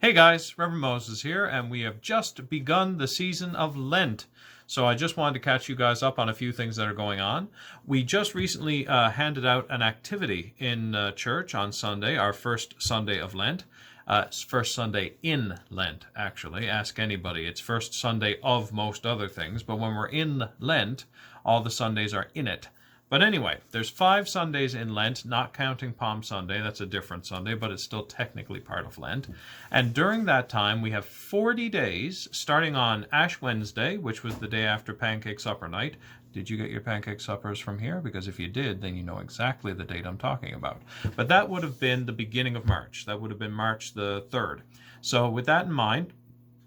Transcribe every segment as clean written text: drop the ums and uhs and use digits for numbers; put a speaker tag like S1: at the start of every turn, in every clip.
S1: Hey guys, Reverend Moses here, and we have just begun the season of Lent. So I just wanted to catch you guys up on a few things that are going on. We just recently handed out an activity in church on Sunday, our first Sunday of Lent. It's first Sunday in Lent, actually. Ask anybody. It's first Sunday of most other things, but when we're in Lent, all the Sundays are in it. But anyway, there's 5 Sundays in Lent, not counting Palm Sunday. That's a different Sunday, but it's still technically part of Lent. And during that time, we have 40 days, starting on Ash Wednesday, which was the day after Pancake Supper night. Did you get your pancake suppers from here? Because if you did, then you know exactly the date I'm talking about. But that would have been the beginning of March. That would have been March the 3rd. So with that in mind,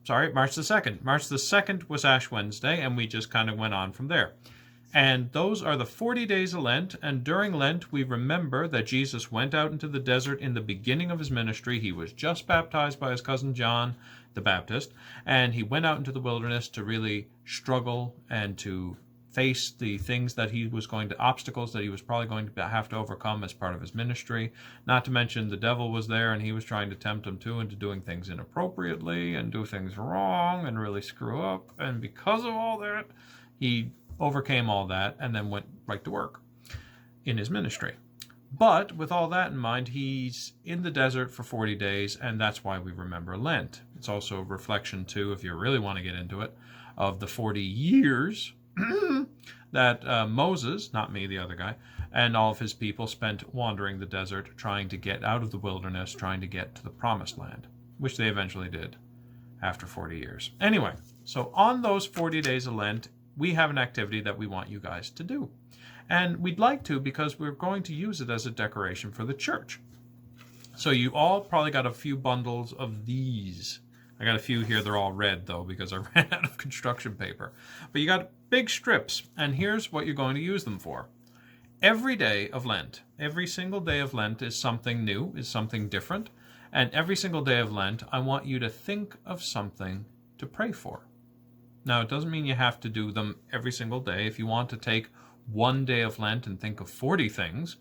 S1: March the 2nd. March the 2nd was Ash Wednesday, and we just kind of went on from there. And those are the 40 days of Lent, and during Lent we remember that Jesus went out into the desert in the beginning of his ministry. He was just baptized by his cousin John the Baptist, and he went out into the wilderness to really struggle and to face the things that he was obstacles that he was probably going to have to overcome as part of his ministry. Not to mention the devil was there, and he was trying to tempt him too into doing things inappropriately and do things wrong and really screw up. And because of all that, he overcame all that and then went right to work in his ministry. But with all that in mind, he's in the desert for 40 days, and that's why we remember Lent. It's also a reflection, too, if you really want to get into it, of the 40 years that Moses, not me, the other guy, and all of his people spent wandering the desert, trying to get out of the wilderness, trying to get to the promised land, which they eventually did after 40 years. Anyway, so on those 40 days of Lent, we have an activity that we want you guys to do. And we'd like to because we're going to use it as a decoration for the church. So you all probably got a few bundles of these. I got a few here. They're all red, though, because I ran out of construction paper. But you got big strips, and here's what you're going to use them for. Every day of Lent, every single day of Lent is something new, is something different. And every single day of Lent, I want you to think of something to pray for. Now, it doesn't mean you have to do them every single day. If you want to take one day of Lent and think of 40 things,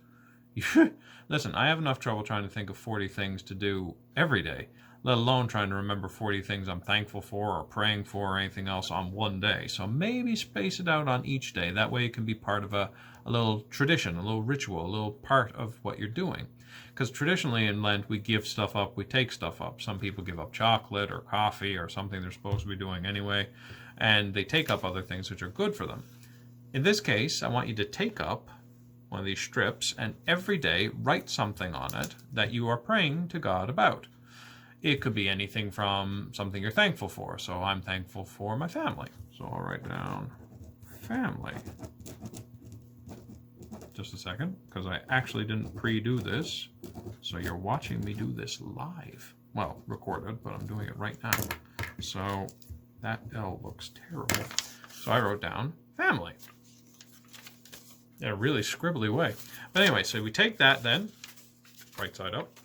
S1: listen, I have enough trouble trying to think of 40 things to do every day, let alone trying to remember 40 things I'm thankful for or praying for or anything else on one day. So maybe space it out on each day. That way it can be part of a little tradition, a little ritual, a little part of what you're doing. Because traditionally in Lent, we give stuff up, we take stuff up. Some people give up chocolate or coffee or something they're supposed to be doing anyway, and they take up other things which are good for them. In this case, I want you to take up one of these strips and every day write something on it that you are praying to God about. It could be anything from something you're thankful for. So I'm thankful for my family. So I'll write down family. Just a second, because I actually didn't pre-do this. So you're watching me do this live. Well, recorded, but I'm doing it right now. So that L looks terrible. So I wrote down family in a really scribbly way. But anyway, so we take that then, right side up,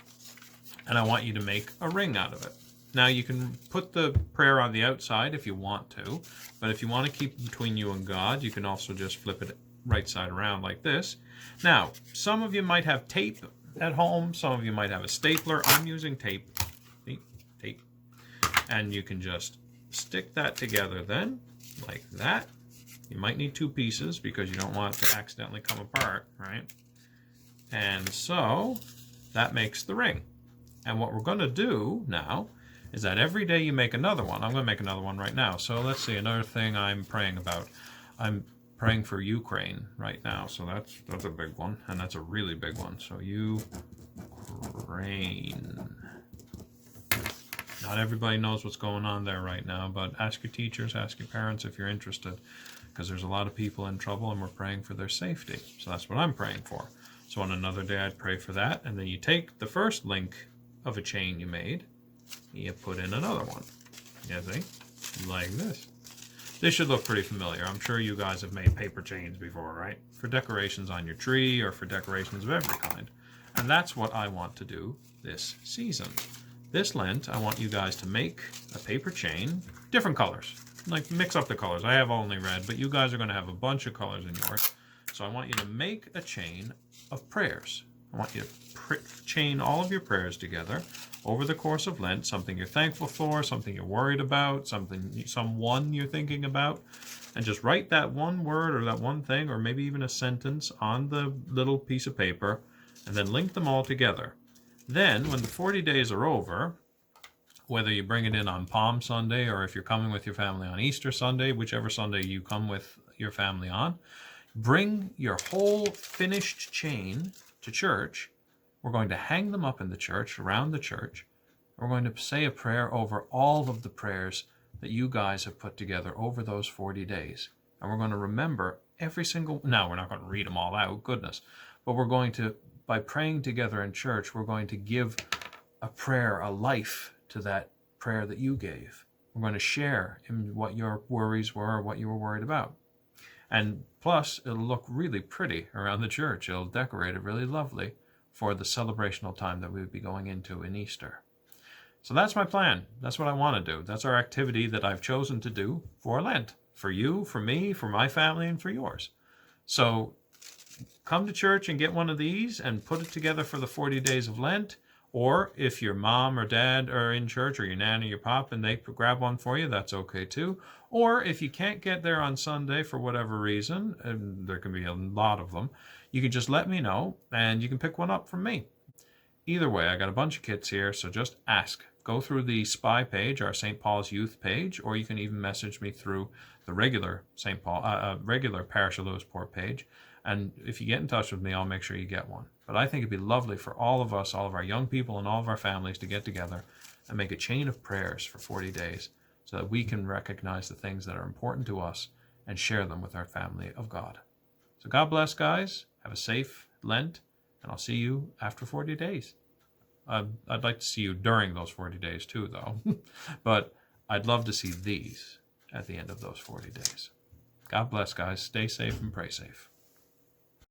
S1: and I want you to make a ring out of it. Now you can put the prayer on the outside if you want to, but if you want to keep it between you and God, you can also just flip it right side around like this. Now, some of you might have tape at home, some of you might have a stapler. I'm using tape. Tape. And you can just stick that together then, like that. You might need 2 pieces because you don't want it to accidentally come apart, right? And so that makes the ring. And what we're going to do now is that every day you make another one. I'm going to make another one right now. So let's see, another thing I'm praying about. I'm praying for Ukraine right now. So that's a big one, and that's a really big one. So Ukraine. Not everybody knows what's going on there right now, but ask your teachers, ask your parents if you're interested, because there's a lot of people in trouble and we're praying for their safety. So that's what I'm praying for. So on another day, I'd pray for that. And then you take the first link of a chain you made, you put in another one. You see? Like this. This should look pretty familiar. I'm sure you guys have made paper chains before, right? For decorations on your tree or for decorations of every kind. And that's what I want to do this season. This Lent, I want you guys to make a paper chain, different colors. Like mix up the colors. I have only red, but you guys are going to have a bunch of colors in yours. So I want you to make a chain of prayers. I want you to chain all of your prayers together over the course of Lent, something you're thankful for, something you're worried about, someone you're thinking about, and just write that one word or that one thing or maybe even a sentence on the little piece of paper and then link them all together. Then, when the 40 days are over, whether you bring it in on Palm Sunday or if you're coming with your family on Easter Sunday, whichever Sunday you come with your family on, bring your whole finished chain to church. We're going to hang them up in the church, around the church. We're going to say a prayer over all of the prayers that you guys have put together over those 40 days. And we're going to remember every single... Now, we're not going to read them all out, goodness. But we're going to, by praying together in church, we're going to give a prayer, a life to that prayer that you gave. We're going to share in what your worries were or what you were worried about. And plus, it'll look really pretty around the church. It'll decorate it really lovely for the celebrational time that we would be going into in Easter. So that's my plan. That's what I want to do. That's our activity that I've chosen to do for Lent. For you, for me, for my family, and for yours. So come to church and get one of these and put it together for the 40 days of Lent. Or if your mom or dad are in church, or your nan or your pop, and they grab one for you, that's okay too. Or if you can't get there on Sunday for whatever reason, and there can be a lot of them, you can just let me know and you can pick one up from me. Either way, I got a bunch of kits here, so just ask. Go through the SPY page, our St. Paul's Youth page, or you can even message me through the regular regular Parish of Lewisport page. And if you get in touch with me, I'll make sure you get one. But I think it'd be lovely for all of us, all of our young people and all of our families to get together and make a chain of prayers for 40 days so that we can recognize the things that are important to us and share them with our family of God. So God bless, guys. Have a safe Lent, and I'll see you after 40 days. I'd like to see you during those 40 days too, though. But I'd love to see these at the end of those 40 days. God bless, guys. Stay safe and pray safe.